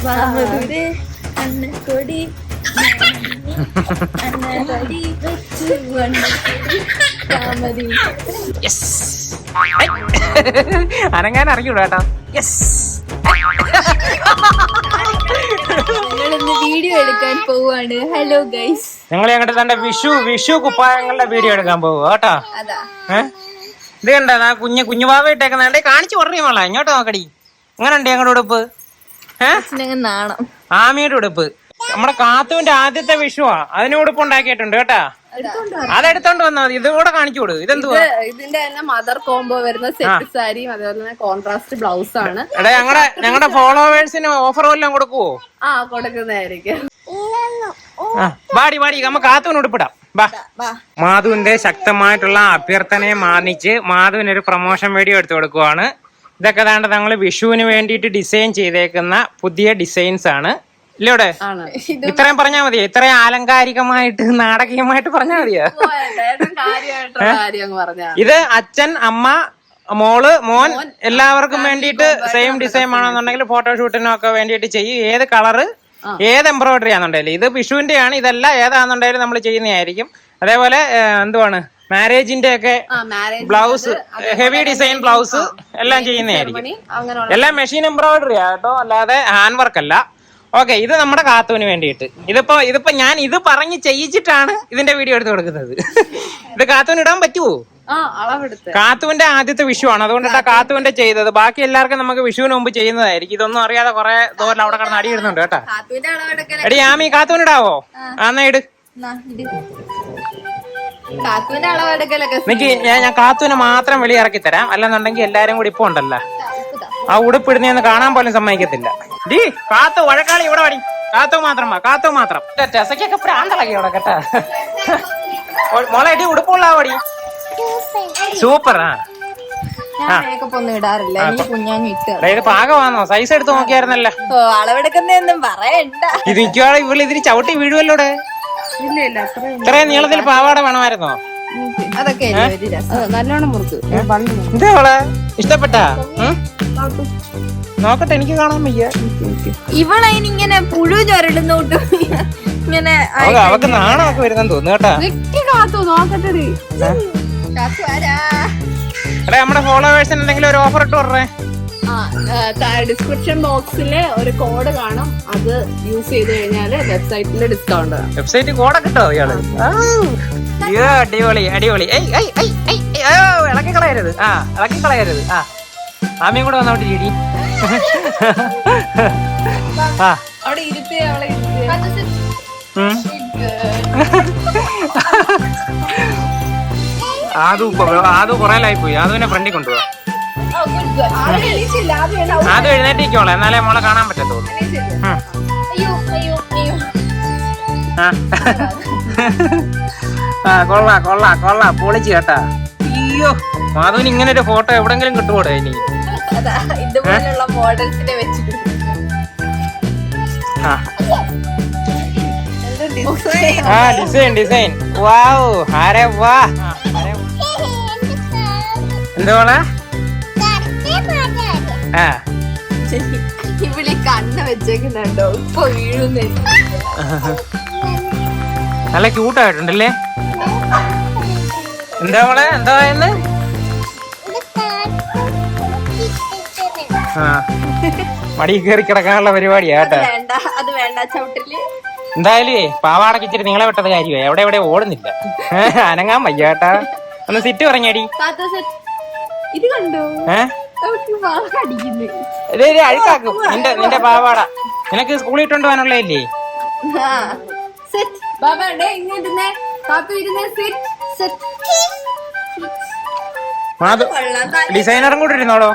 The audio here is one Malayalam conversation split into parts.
വാമദൂരെ അന്നക്കൊടി അന്നതടി വെച്ചു വണ്ണക്കൊടി അനങ്ങാൻ അറിയൂടാ കേട്ടോ. ഞങ്ങളിന്ന് വീഡിയോ എടുക്കാൻ പോവാണ്. ഹലോ ഗൈസ്, ഞങ്ങൾ ഞങ്ങളുടെ തന്റെ വിഷു കുപ്പായങ്ങളുടെ വീഡിയോ എടുക്കാൻ പോവുക കേട്ടോ. അതാ ഇത് കണ്ട കുഞ്ഞു പാവ ഇട്ടേക്കുന്നുണ്ടെ കാണിച്ചു പറഞ്ഞേ മോളാ. ഇങ്ങോട്ട് നോക്കടി. അങ്ങനെ ഉണ്ട് ഞങ്ങളുടെ ഉടുപ്പ്. നാണം. ആമിയുടെ ഉടുപ്പ് നമ്മുടെ കാത്തുവിന്റെ ആദ്യത്തെ വിഷുവാ. അതിന് ഉടുപ്പ് ഉണ്ടാക്കിയിട്ടുണ്ട് കേട്ടാ. അതെടുത്തോണ്ട് വന്നാ മതി. ഇതുകൂടെ കാണിച്ചു കൊടുക്കും. ഇതെന്തുവാ? ഇതിന്റെ തന്നെ മദർ കോംബോ വരുന്ന സെറ്റ് സാരിയും അതേപോലെ തന്നെ കോൺട്രാസ്റ്റ് ബ്ലൗസ് ആണ്. എടാ ഞങ്ങളുടെ ഫോളോവേഴ്സിന് ഓഫർ വല്ലതും കൊടുക്കുവോ? കൊടുക്കുന്നതായിരിക്കും. വാടി നമുക്ക് കാത്തുവിന് ഉടുപ്പിടാം. മാധുവിന്റെ ശക്തമായിട്ടുള്ള അഭ്യർത്ഥനയെ മാനിച്ച് മാധുവിനൊരു പ്രൊമോഷൻ വീഡിയോ എടുത്തു കൊടുക്കുവാണ്. ഇതൊക്കെ താണ്ട് ഞങ്ങൾ വിഷുവിന് വേണ്ടിയിട്ട് ഡിസൈൻ ചെയ്തേക്കുന്ന പുതിയ ഡിസൈൻസ് ആണ്. ഇല്ലോടെ ഇത്രയും പറഞ്ഞാ മതിയോ? ഇത്രയും ആലങ്കാരികമായിട്ട് നാടകീയമായിട്ട് പറഞ്ഞാ മതിയോ? ഇത് അച്ഛൻ, അമ്മ, മോള്, മോൻ എല്ലാവർക്കും വേണ്ടിയിട്ട് സെയിം ഡിസൈൻ ആണെന്നുണ്ടെങ്കിൽ ഫോട്ടോഷൂട്ടിനും ഒക്കെ വേണ്ടിയിട്ട് ചെയ്യും. ഏത് കളറ് ഏത് എംബ്രോയിഡറി ആണെന്നുണ്ടെങ്കിലും ഇത് വിഷുവിന്റെ ആണ്. ഇതെല്ലാം ഏതാണെന്നുണ്ടെങ്കിലും നമ്മൾ ചെയ്യുന്നതായിരിക്കും. അതേപോലെ എന്തുവാണ് മാരേജിന്റെ ഒക്കെ ബ്ലൗസ്, ഹെവി ഡിസൈൻ ബ്ലൗസ് എല്ലാം ചെയ്യുന്നതായിരിക്കും. എല്ലാം മെഷീൻ എംബ്രോയിഡറി ആട്ടോ, അല്ലാതെ ഹാൻഡ് വർക്ക് അല്ല. ഓക്കെ, ഇത് നമ്മുടെ കാത്തുവിന് വേണ്ടിയിട്ട്. ഇതിപ്പോ ഞാൻ ഇത് പറഞ്ഞ് ചെയ്യിച്ചിട്ടാണ് ഇതിന്റെ വീഡിയോ എടുത്ത് കൊടുക്കുന്നത്. ഇത് കാത്തുവിന് ഇടാൻ പറ്റുമോ? കാത്തുവിന്റെ ആദ്യത്തെ വിഷുവാണ്, അതുകൊണ്ടാണ് കാത്തുവിന്റെ ചെയ്തത്. ബാക്കി എല്ലാവർക്കും നമുക്ക് വിഷുവിന് മുമ്പ് ചെയ്യുന്നതായിരിക്കും. ഇതൊന്നും അറിയാതെ കുറെ ദൂരം അവിടെ കിടന്ന് അടി ഇടുന്നുണ്ട് കേട്ടാ. എടി ആമി കാത്തുവിന് ഇടാവോ? എന്നാ ഇട്. എനിക്ക് ഞാൻ കാത്തുവിനെ മാത്രം വെളിയിറക്കി തരാം. അല്ലെന്നുണ്ടെങ്കിൽ എല്ലാരും കൂടി ഇപ്പൊ ഉണ്ടല്ലോ ആ ഉടുപ്പിടുന്നൊന്നും കാണാൻ പോലും സമ്മതിക്കത്തില്ല. ഡീ കാത്തു വഴക്കാളി ഇവിടെ വടി. കാത്തു മാത്രം ടെസക്കൊക്കെ പ്രാന്തളക്കി അവിടെ കേട്ടാ. മോളെ ഇടി ഉടുപ്പുള്ള വടി. സൂപ്പർ. ഇടാറില്ല, ഇത് പാകമാണോ? സൈസ് എടുത്ത് നോക്കിയായിരുന്നല്ലോ. അളവെടുക്കുന്നൊന്നും പറയണ്ട. ഇത് മിക്കവാറും ഇതിന് ചവിട്ടി വീഴുവല്ലോടെ. ഇത്രയും നീളത്തിൽ പാവാട വേണമായിരുന്നോ? അതൊക്കെ നല്ലോണം മുറുക്ക്. എന്താ മോളെ ഇഷ്ടപ്പെട്ടാ? നോക്കട്ടെ, എനിക്ക് കാണാൻ വയ്യ. ഇവളതിനിങ്ങനെ പുഴു ചൊരടുന്നോട്ട് ഇങ്ങനെ അവക്ക് നാണമൊക്കെ വരുന്നെന്ന് തോന്നുന്നു കേട്ടാ. എടാ നമ്മുടെ ഫോളോവേഴ്സിന് എന്തെങ്കിലും ഒരു ഓഫർ ഇട്ട് പറഞ്ഞേ. ഡിസ്ക്രിപ്ഷൻ ബോക്സില് ഒരു കോഡ് കാണും. അത് യൂസ് ചെയ്ത് കഴിഞ്ഞാല് വെബ്സൈറ്റില് ഡിസ്കൗണ്ട്. വെബ്സൈറ്റ് കോഡൊക്കെ ഇട്ടോ ഇയാള്? അടിപൊളി. ഇളക്കി കളയരുത്. ആമയും കൂടെ വന്നോട്ട് ഇടി. അവിടെ ഇരുത്തേ, അവളെ അത് കൊറേലായി പോയി. അതുവിനെ ഫ്രണ്ടിൽ കൊണ്ടുപോവാ. അത് എഴുന്നേറ്റിക്കോളെ, എന്നാലേ മോളെ കാണാൻ പറ്റത്തുള്ളൂ. കൊള്ളാം പൊളിച്ച് കേട്ടാ. അയ്യോ മാധുവിന് ഇങ്ങനെ ഒരു ഫോട്ടോ എവിടെങ്കിലും കിട്ടുകൂടെ? ഇനി ഇതുപോലുള്ള മോഡൽസിനെ വെച്ചിട്ട് ഡിസൈൻ വാവ്. ആരെ വാ. എന്തോളെ ഇവിടെ കണ്ണ് വെച്ചേക്കുന്നുണ്ടോ? ഇപ്പൊ വീഴുന്നേ. നല്ല ക്യൂട്ടായിട്ടുണ്ടല്ലേ. എന്താ മടി കയറി കിടക്കാനുള്ള പരിപാടിയാ കേട്ടോ. അത് വേണ്ട ചവിട്ടില്. എന്തായാലും പാവാടക്ക് ഇച്ചിരി നിങ്ങളെ വിട്ടത് കാര്യമായി. എവിടെ ഓടുന്നില്ല. അനങ്ങാൻ വയ്യ കേട്ടാ. ഒന്ന് സിറ്റ് പറഞ്ഞടി. ഇത് കണ്ടോ? അഴുക്കാക്കും നിന്റെ പാവാട. നിനക്ക് സ്കൂളിൽ ഇട്ടോണ്ട് പോകാനുള്ളതല്ലേ? ഡിസൈനറും കൂടെ ഇരുന്നോളോ.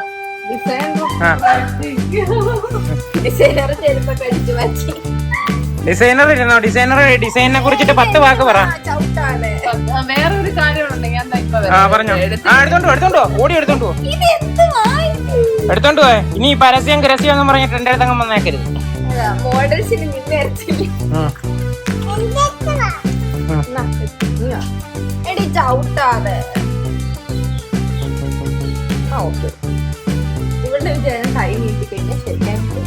ഡിസൈനർ ഇരുന്നോ. ഡിസൈനിനെ കുറിച്ചിട്ട് 10 വാക്ക് പറ. വേറൊരു കാര്യമുണ്ടെങ്കിൽ പറഞ്ഞോ. എടുത്തോണ്ടോ ഓടി എടുത്തോണ്ടോ ഇനി പരസ്യം രഹസ്യം പറഞ്ഞിട്ട് എന്റെ അടുത്തങ്ങ് വന്നേക്കരുത്. ഇവളുടെ വിചാരം കൈ നീട്ടി കഴിഞ്ഞാൽ ശരിയായിട്ട്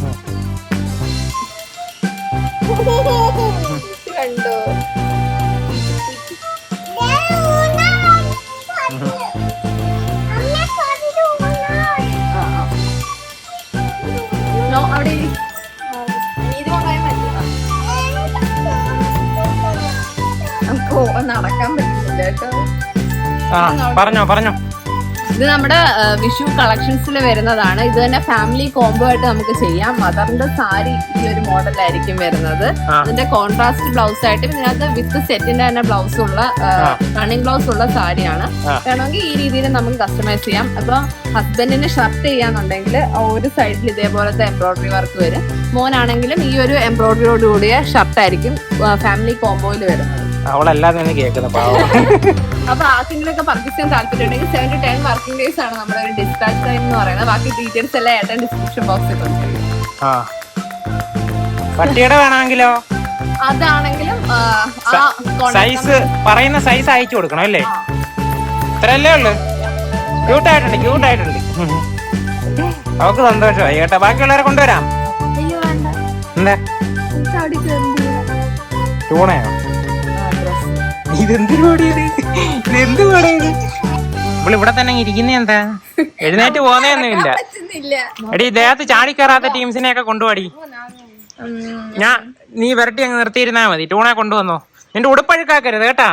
കണ്ടോ അവിടെ ഇത് കൊണ്ടുപോയാൽ മതി. നമുക്ക് നടക്കാൻ പറ്റില്ല കേട്ടോ. പറഞ്ഞോ ഇത് നമ്മുടെ വിഷു കളക്ഷൻസിൽ വരുന്നതാണ്. ഇത് തന്നെ ഫാമിലി കോംബോ ആയിട്ട് നമുക്ക് ചെയ്യാം. മദറിന്റെ സാരി ഈ ഒരു മോഡലായിരിക്കും വരുന്നത്. ഇതിന്റെ കോൺട്രാസ്റ്റ് ബ്ലൗസ് ആയിട്ട് ഇതിനകത്ത് വിത്ത് സെറ്റിന്റെ തന്നെ ബ്ലൗസ് ഉള്ള റണ്ണിങ് ബ്ലൗസ് ഉള്ള സാരിയാണ്. വേണമെങ്കിൽ ഈ രീതിയിൽ നമുക്ക് കസ്റ്റമൈസ് ചെയ്യാം. അപ്പൊ ഹസ്ബൻഡിന് ഷർട്ട് ചെയ്യാന്നുണ്ടെങ്കിൽ ഒരു സൈഡിൽ ഇതേപോലത്തെ എംബ്രോയിഡറി വർക്ക് വരും. മോനാണെങ്കിലും ഈ ഒരു എംബ്രോയിഡറിയോട് കൂടിയ ഷർട്ടായിരിക്കും ഫാമിലി കോംബോയിൽ വരുന്നത്. അവളല്ലാതെ കേൾക്കുന്ന അപ്പൊ ആർക്കെങ്കിലൊക്കെ പർച്ചേസ് ചെയ്യാൻ താല്പര്യം ഉണ്ടെങ്കിൽ 7 to 10 വർക്കിംഗ് ഡേയ്സ് ആണ് നമ്മുടെ ഒരു ഡിസ്പാച്ച് ടൈം എന്ന് പറയുന്നത്. ബാക്കി ഡീറ്റെയിൽസ് എല്ലാം ഏട്ടൻ ഡിസ്ക്രിപ്ഷൻ ബോക്സിൽ പട്ടിയുടെ വേണമെങ്കിലോ അതാണെങ്കിലും സൈസ് പറയുന്ന സൈസ് അയച്ചു കൊടുക്കണം അല്ലേ? ഇത്രയല്ലേ ഉള്ളു. ക്യൂട്ടായിട്ടുണ്ട് അവക്ക് സന്തോഷമായി കേട്ടോ. ബാക്കിയുള്ളവരെ കൊണ്ടുവരാം. എന്താ ചൂണയോ? ഇതെന്ത് പാടിയത്? ഇവിടെ തന്നെ ഇരിക്കുന്ന എന്താ? എഴുന്നേറ്റ് പോന്നേയൊന്നുമില്ല. എടി ദേഹത്ത് ചാടിക്കയറാത്ത ടീംസിനെയൊക്കെ കൊണ്ടുപോടി. നീ വരട്ടി അങ്ങ് നിർത്തിയിരുന്നാ മതി. ടൂണെ കൊണ്ടുവന്നോ. നിന്റെ ഉടുപ്പഴുക്കാക്കരുത് കേട്ടാ.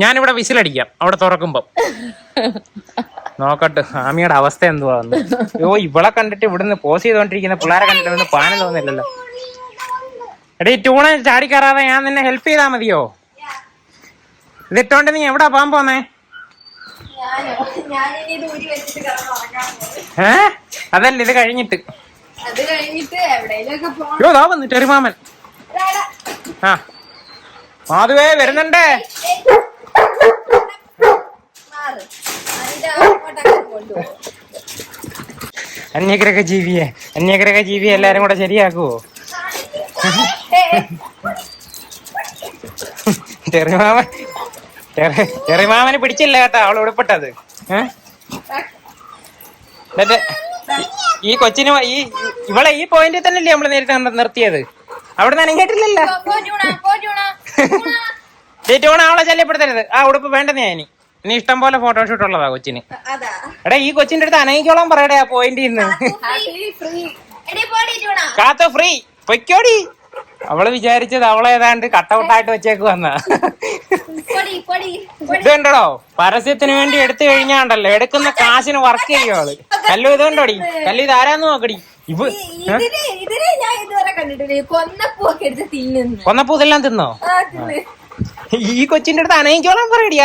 ഞാനിവിടെ വിസിലടിക്കാം അവിടെ തുറക്കുമ്പം. നോക്കട്ടെ ആമിയുടെ അവസ്ഥ എന്തുവാന്ന്. അയ്യോ ഇവളെ കണ്ടിട്ട് ഇവിടുന്ന് പോസ് ചെയ്തോണ്ടിരിക്കുന്ന പിള്ളേരെ കണ്ടിട്ട് ഒന്നും പാനം തോന്നില്ലല്ലോ. എടീ ടൂണെ ചാടിക്കയറാതെ ഞാൻ നിന്നെ ഹെൽപ്പ് ചെയ്താ മതിയോ? ഇതിട്ടോണ്ട് നീ എവിടാ പോകാൻ പോന്നേ? അതല്ല ഇത് കഴിഞ്ഞിട്ട്. യോ ദാ വന്നു ടെറിമാമൻ. ആ മാധുവേ വരുന്നുണ്ടേ. അന്യഗ്രഹ ജീവിയെ എല്ലാരും കൂടെ ശരിയാക്കുവോ? ചെറിമാമന് പിടിച്ചില്ല കേട്ടാ അവള് ഉൾപ്പെട്ടത്. ഈ കൊച്ചിന് ഇവളെ ഈ പോയിന്റിൽ തന്നെയല്ലേ നമ്മള് നേരത്തെ നിർത്തിയത്? അവിടെ നിന്ന് കേട്ടില്ലല്ലോ. ടൂണ അവളെ ശല്യപ്പെടുത്തരുത്. ആ ഉടുപ്പ് വേണ്ടെന്നേ. ഇനി ഇഷ്ടം പോലെ ഫോട്ടോഷൂട്ട് ഉള്ളതാ കൊച്ചിന്. എടാ ഈ കൊച്ചിന്റെ അടുത്ത് അനങ്ങിക്കോളം പറയടേ ആ പോയിന്റിൽ നിന്ന്. കാത്തു ഫ്രീ പൊയ്ക്കോടി. അവള് വിചാരിച്ചത് അവളെ ഏതാണ്ട് കട്ടൗട്ടായിട്ട് വെച്ചേക്കുവന്ന. ഇതുണ്ടോ പരസ്യത്തിന് വേണ്ടി എടുത്തു കഴിഞ്ഞാണ്ടല്ലോ എടുക്കുന്ന കാശിന് വർക്ക് ചെയ്യും അവള്. കല്ലു ഇതുണ്ടോടി. കല്ലു ഇത് ആരാന്ന് നോക്കടി. കൊന്നപ്പൂ ഇതെല്ലാം തിന്നോ? ഈ കൊച്ചിന്റെ അടുത്ത് അനങ്ങിക്കോളാൻ പറയടി.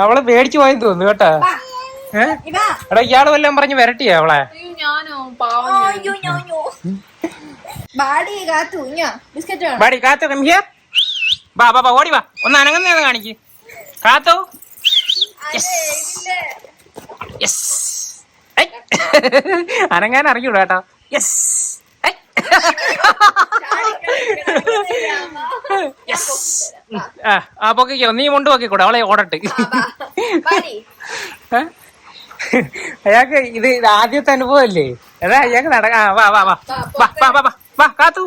അവള് പേടിച്ചു പോയെന്ന് തോന്നുന്നു കേട്ടാ. എടാ ഇയാള് വല്ലതും പറഞ്ഞ് വരട്ടിയ അവളെ. ബാടി കാത്തു കമ്മിയ ബാ ഓടി വാ. ഒന്ന് അനങ്ങുന്നേന്ന് കാണിക്ക് കാത്തു. അനങ്ങാൻ അറിയൂടാ കേട്ടോ. യെസ് ആ പൊക്കിക്കോ. നീ കൊണ്ട് പൊക്കിക്കൂടെ അവളെ ഓടട്ട്. അയാൾക്ക് ഇത് ആദ്യത്തെ അനുഭവല്ലേ? അതാ അയാൾക്ക് നടക്കാ. വാ കാത്തു.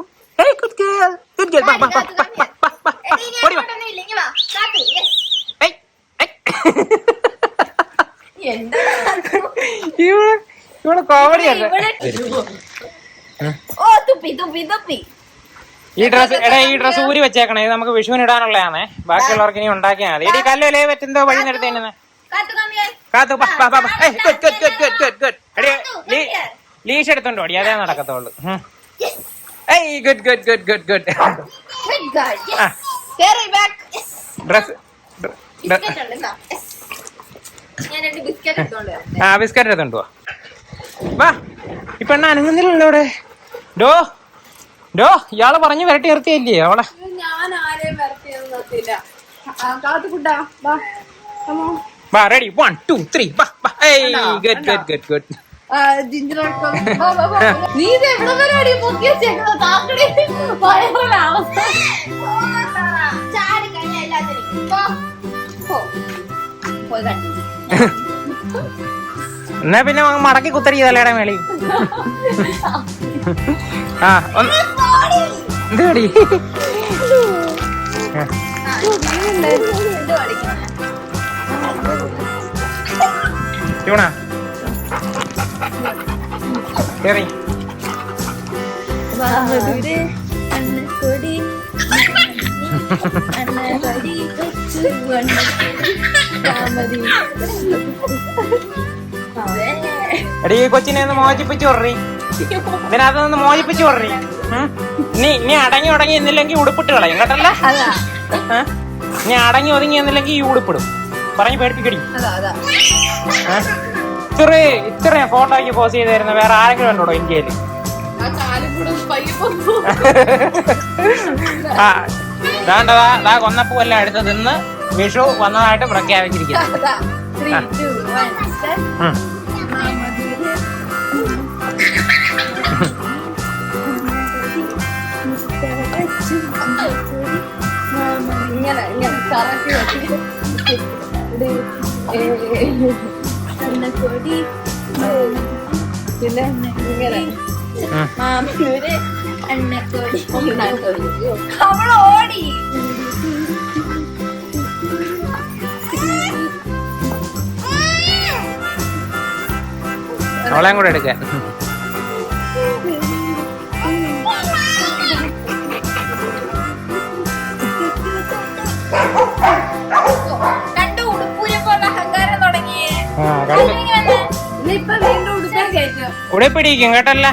ഇവള് കോമഡിയല്ല. ഈ ഡ്രസ് ഊരി വെച്ചേക്കണേ. ഇത് നമുക്ക് വിഷുവിന് ഇടാനുള്ളതാണേ. ബാക്കിയുള്ളവർക്ക് ഇനി ഉണ്ടാക്കിയാൽ മതി. ഇടി കല്ലേ പറ്റുന്നോ വഴി നിർത്തേനെ. ലീഷ് എടുത്തോണ്ട് ഓടി. അതേ നടക്കത്തുള്ളൂ. ബിസ്ക്കറ്റ് എടുത്തോണ്ട് വാ. ഇപ്പൊ എണ്ണ അനങ്ങുന്നില്ലല്ലോ ഇവിടെ. ഡോ ഇയാള് പറഞ്ഞു വരട്ടി നിർത്തിയല്ലേ അവളെ? ഞാൻ ആരെയും വരട്ടിയൊന്നും. വാ റെഡി 1 2 3 വാ. ഗുഡ്. നീ ഇത് എവിടെ വരെ പൊക്കി വെച്ചേക്കുന്നത്? താക്കടി ഭയങ്കര അവസ്ഥ. എന്നാ പിന്നെ അങ്ങ് മടക്കി കുത്തരി തലയുടെ മേളി. ആ എന്തടി ചൂണ കേറി. എടീ ഈ കൊച്ചിനെ ഒന്ന് മോചിപ്പിച്ചു വിടറി. ഇതിനകത്തൊന്ന് മോചിപ്പിച്ചു വിടറി. നീ അടങ്ങി ഒടങ്ങി എന്നില്ലെങ്കിൽ ഉടുപ്പിട്ട് കളയും കേട്ടല്ല. നീ അടങ്ങി ഒതുങ്ങി എന്നില്ലെങ്കിൽ ഈ ഉടുപ്പിടും. പറഞ്ഞു പേടിപ്പിക്കടി. ചെറിയ ഇത്രയും ഫോട്ടോയ്ക്ക് പോസ് ചെയ്ത് തരുന്ന വേറെ ആരെങ്കിലും ഉണ്ടോ ഇന്ത്യയില്? ദാ കൊന്നപ്പൂവെല്ലാം എടുത്ത് തിന്ന് വിഷു വന്നതായിട്ട് പ്രഖ്യാപിച്ചിരിക്കുന്നു. ഇങ്ങനെ ഇങ്ങനെ കറക്കി വെച്ചിട്ട് പിന്നെ ഇങ്ങനെ മാമിയൊരു എണ്ണക്കൊടി അവൾ ഓടി. അവളെയും കൂടെ എടുക്കാൻ. കണ്ടു ഉടുപ്പൂരെപ്പോലെ അഹങ്കാരം തുടങ്ങിയേ. ഉടുപ്പിടിക്കും കേട്ടല്ല.